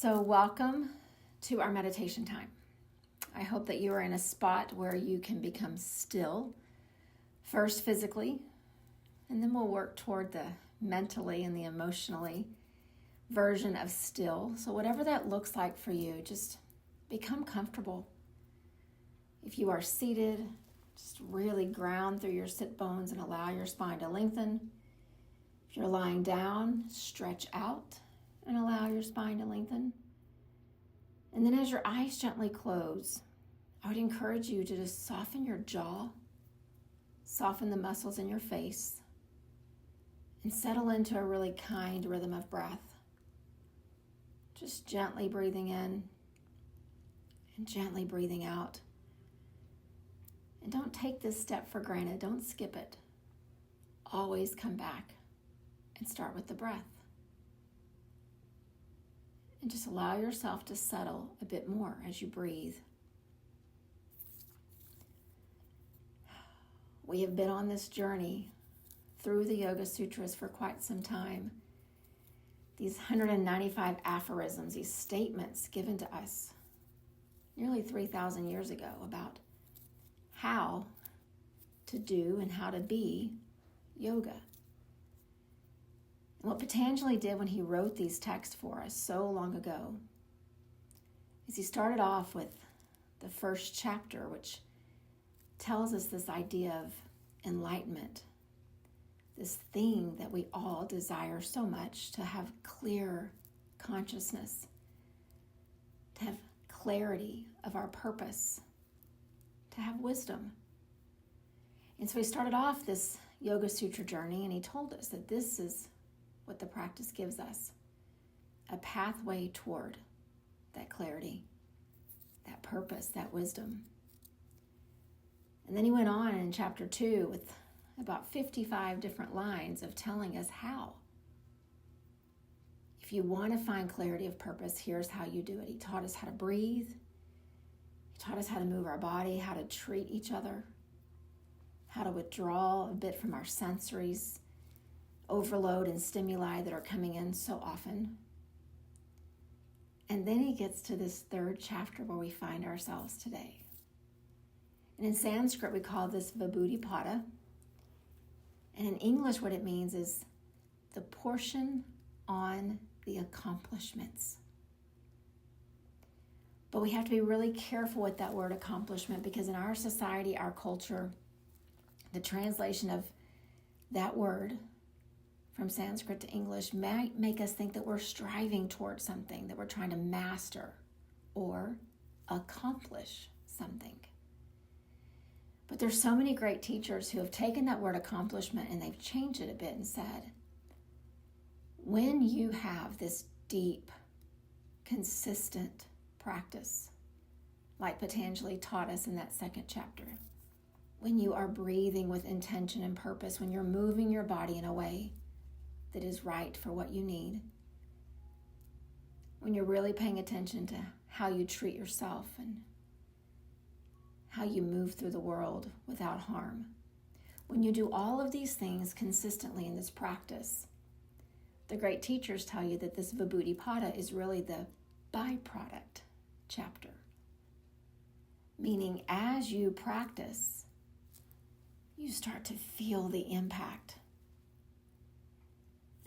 So welcome to our meditation time. I hope that you are in a spot where you can become still, first physically, and then we'll work toward the mentally and the emotionally version of still. So whatever that looks like for you, just become comfortable. If you are seated, just really ground through your sit bones and allow your spine to lengthen. If you're lying down, stretch out and allow your spine to lengthen. And then as your eyes gently close, I would encourage you to just soften your jaw, soften the muscles in your face, and settle into a really kind rhythm of breath. Just gently breathing in and gently breathing out. And don't take this step for granted. Don't skip it. Always come back and start with the breath. And just allow yourself to settle a bit more as you breathe. We have been on this journey through the Yoga Sutras for quite some time. These 195 aphorisms, these statements given to us nearly 3,000 years ago about how to do and how to be yoga. And what Patanjali did when he wrote these texts for us so long ago is he started off with the first chapter, which tells us this idea of enlightenment, this thing that we all desire so much, to have clear consciousness, to have clarity of our purpose, to have wisdom. And so he started off this Yoga Sutra journey, and he told us that this is what the practice gives us, a pathway toward that clarity, that purpose, that wisdom. And then he went on in chapter 2 with about 55 different lines of telling us how. If you want to find clarity of purpose, here's how you do it. He taught us how to breathe. He taught us how to move our body, how to treat each other, how to withdraw a bit from our sensories, overload and stimuli that are coming in so often. And then he gets to this third chapter where we find ourselves today. And in Sanskrit, we call this Vibhuti-pada. And in English, what it means is the portion on the accomplishments. But we have to be really careful with that word accomplishment, because in our society, our culture, the translation of that word from Sanskrit to English might make us think that we're striving towards something, that we're trying to master or accomplish something. But there's so many great teachers who have taken that word accomplishment and they've changed it a bit and said, when you have this deep, consistent practice, like Patanjali taught us in that second chapter, when you are breathing with intention and purpose, when you're moving your body in a way that is right for what you need, when you're really paying attention to how you treat yourself and how you move through the world without harm, when you do all of these things consistently in this practice, the great teachers tell you that this Vibhuti-pada is really the byproduct chapter. Meaning, as you practice, you start to feel the impact.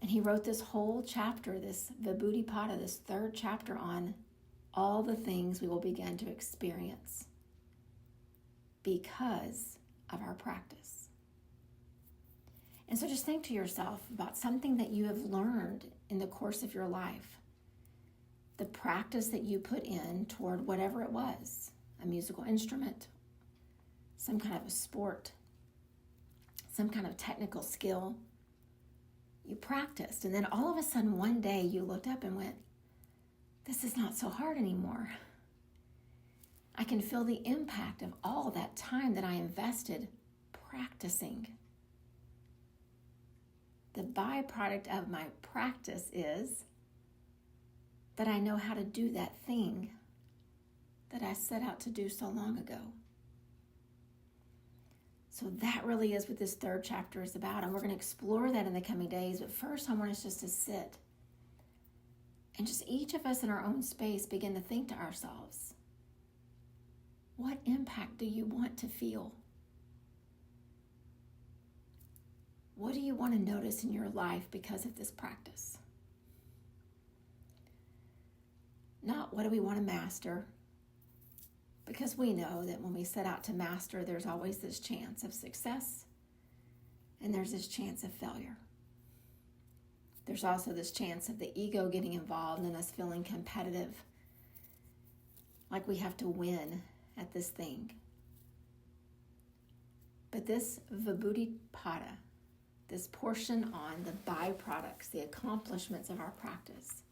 And he wrote this whole chapter, this Vibhuti-pada, this third chapter, on all the things we will begin to experience because of our practice. And so just think to yourself about something that you have learned in the course of your life, the practice that you put in toward whatever it was, a musical instrument, some kind of a sport, some kind of technical skill. You practiced, and then all of a sudden one day you looked up and went, this is not so hard anymore. I can feel the impact of all that time that I invested practicing. The byproduct of my practice is that I know how to do that thing that I set out to do so long ago. So that really is what this third chapter is about, and we're going to explore that in the coming days. But first, I want us just to sit And just each of us in our own space begin to think to ourselves, what impact do you want to feel? What do you want to notice in your life because of this practice? Not what do we want to master, because we know that when we set out to master, there's always this chance of success and there's this chance of failure. There's also this chance of the ego getting involved and us feeling competitive, like we have to win at this thing. But this vibhuti-pada, this portion on the byproducts, the accomplishments of our practice,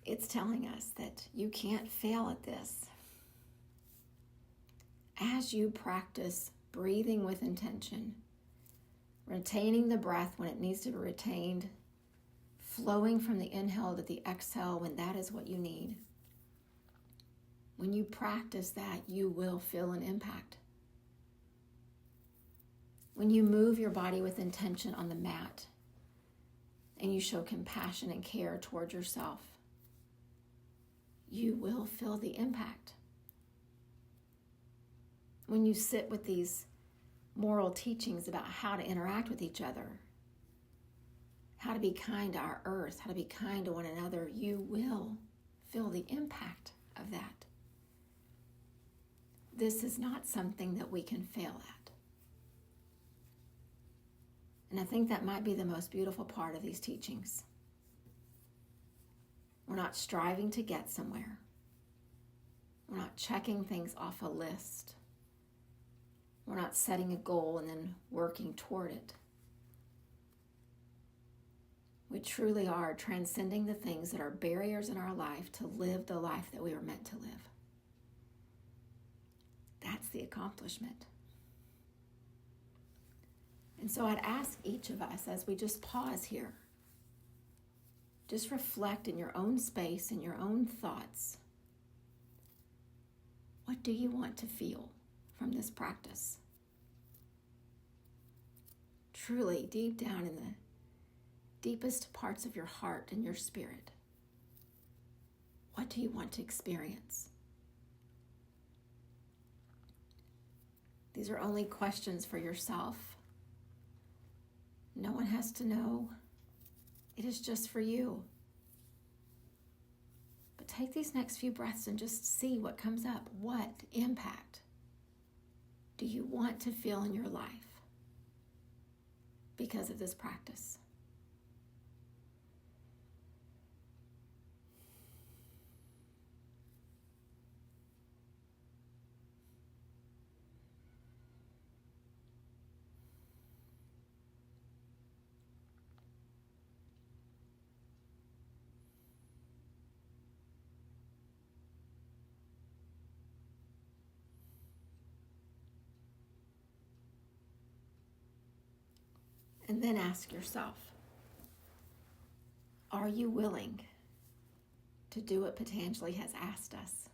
it's telling us that you can't fail at this. As you practice breathing with intention, retaining the breath when it needs to be retained, flowing from the inhale to the exhale when that is what you need. When you practice that, you will feel an impact. When you move your body with intention on the mat and you show compassion and care toward yourself, you will feel the impact. When you sit with these moral teachings about how to interact with each other, how to be kind to our earth, how to be kind to one another, you will feel the impact of that. This is not something that we can fail at. And I think that might be the most beautiful part of these teachings. We're not striving to get somewhere. We're not checking things off a list. We're not setting a goal and then working toward it. We truly are transcending the things that are barriers in our life to live the life that we were meant to live. That's the accomplishment. And so I'd ask each of us, as we just pause here, just reflect in your own space, in your own thoughts. What do you want to feel from this practice? Truly, deep down in the deepest parts of your heart and your spirit, what do you want to experience? These are only questions for yourself. No one has to know. It is just for you. But take these next few breaths and just see what comes up. What impact do you want to feel in your life because of this practice? And then ask yourself, are you willing to do what Patanjali has asked us?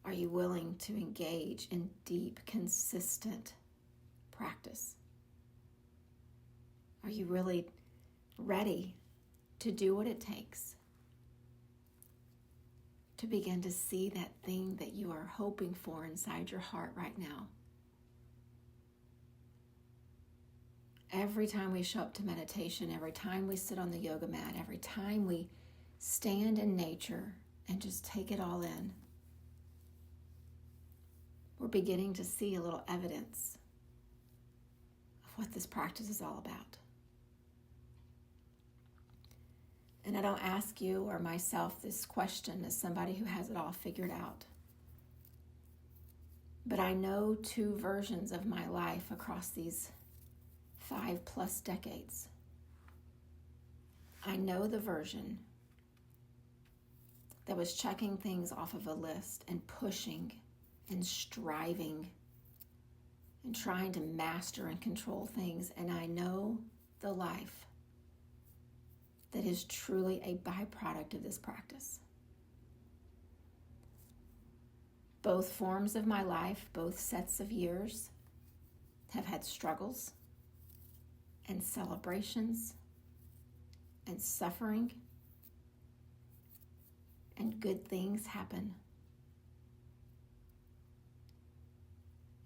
Are you willing to engage in deep, consistent practice? Are you really ready to do what it takes to begin to see that thing that you are hoping for inside your heart right now? Every time we show up to meditation, every time we sit on the yoga mat, every time we stand in nature and just take it all in, we're beginning to see a little evidence of what this practice is all about. And I don't ask you or myself this question as somebody who has it all figured out. But I know two versions of my life across these 5+ decades. I know the version that was checking things off of a list and pushing and striving and trying to master and control things. And I know the life that is truly a byproduct of this practice. Both forms of my life, both sets of years, have had struggles and celebrations and suffering and good things happen.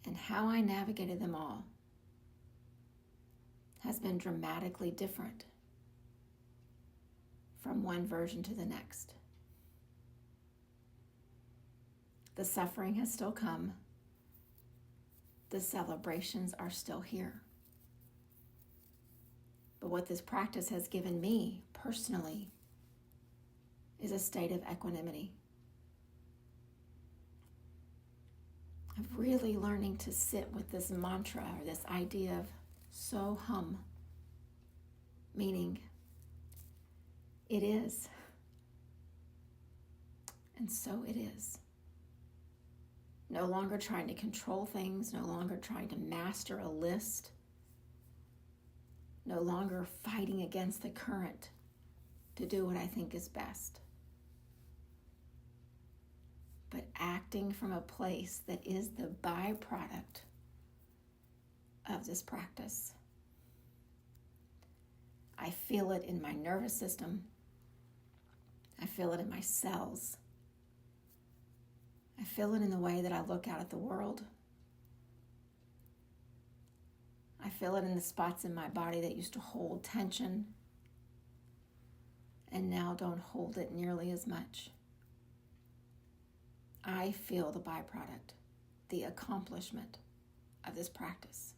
And how I navigated them all has been dramatically different from one version to the next. The suffering has still come. The celebrations are still here. But what this practice has given me personally is a state of equanimity. Of really learning to sit with this mantra or this idea of so hum, meaning it is, and so it is. No longer trying to control things, no longer trying to master a list, no longer fighting against the current to do what I think is best, but acting from a place that is the byproduct of this practice. I feel it in my nervous system. I feel it in my cells. I feel it in the way that I look out at the world. I feel it in the spots in my body that used to hold tension and now don't hold it nearly as much. I feel the byproduct, the accomplishment of this practice.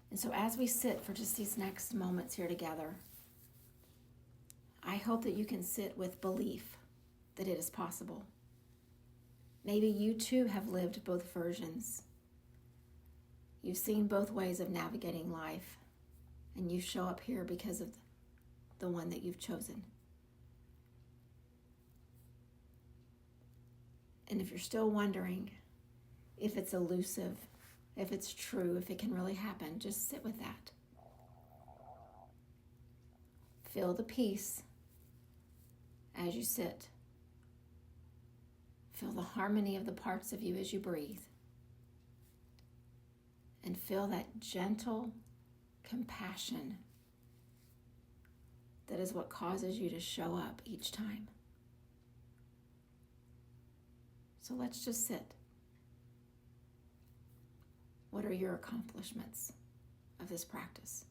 And so as we sit for just these next moments here together, I hope that you can sit with belief that it is possible. Maybe you too have lived both versions. You've seen both ways of navigating life, and you show up here because of the one that you've chosen. And if you're still wondering if it's elusive, if it's true, if it can really happen, just sit with that. Feel the peace as you sit. Feel the harmony of the parts of you as you breathe. And feel that gentle compassion that is what causes you to show up each time. So let's just sit. What are your accomplishments of this practice?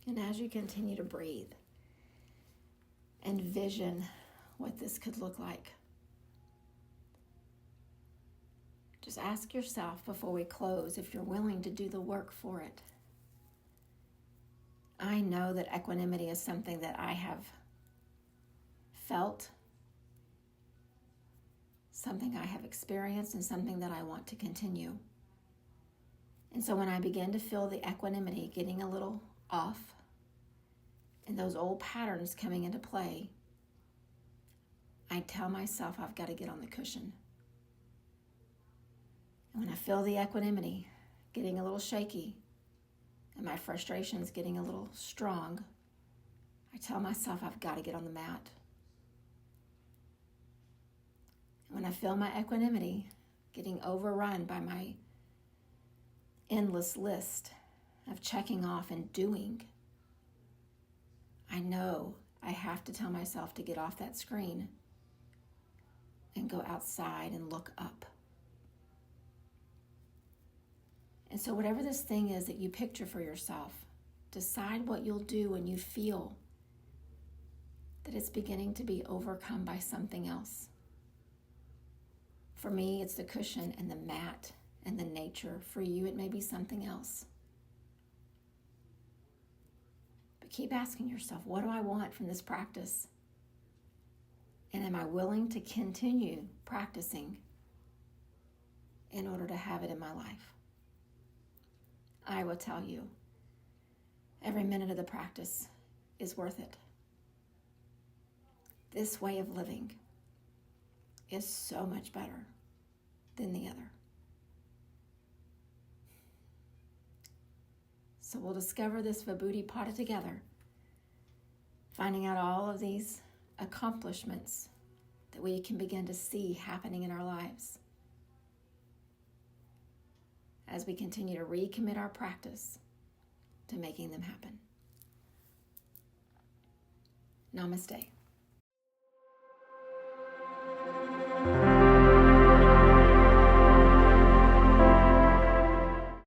And as you continue to breathe, envision what this could look like. Just ask yourself before we close if you're willing to do the work for it. I know that equanimity is something that I have felt, something I have experienced, and something that I want to continue. And so when I begin to feel the equanimity getting a little off and those old patterns coming into play, I tell myself I've got to get on the cushion. And when I feel the equanimity getting a little shaky and my frustrations getting a little strong, I tell myself I've got to get on the mat. And when I feel my equanimity getting overrun by my endless list of checking off and doing, I know I have to tell myself to get off that screen and go outside and look up. And so whatever this thing is that you picture for yourself, decide what you'll do when you feel that it's beginning to be overcome by something else. For me, it's the cushion and the mat and the nature. For you, it may be something else. But keep asking yourself, what do I want from this practice? And am I willing to continue practicing in order to have it in my life? I will tell you, every minute of the practice is worth it. This way of living is so much better than the other. So we'll discover this Vibhuti Pada together, finding out all of these accomplishments that we can begin to see happening in our lives as we continue to recommit our practice to making them happen. Namaste.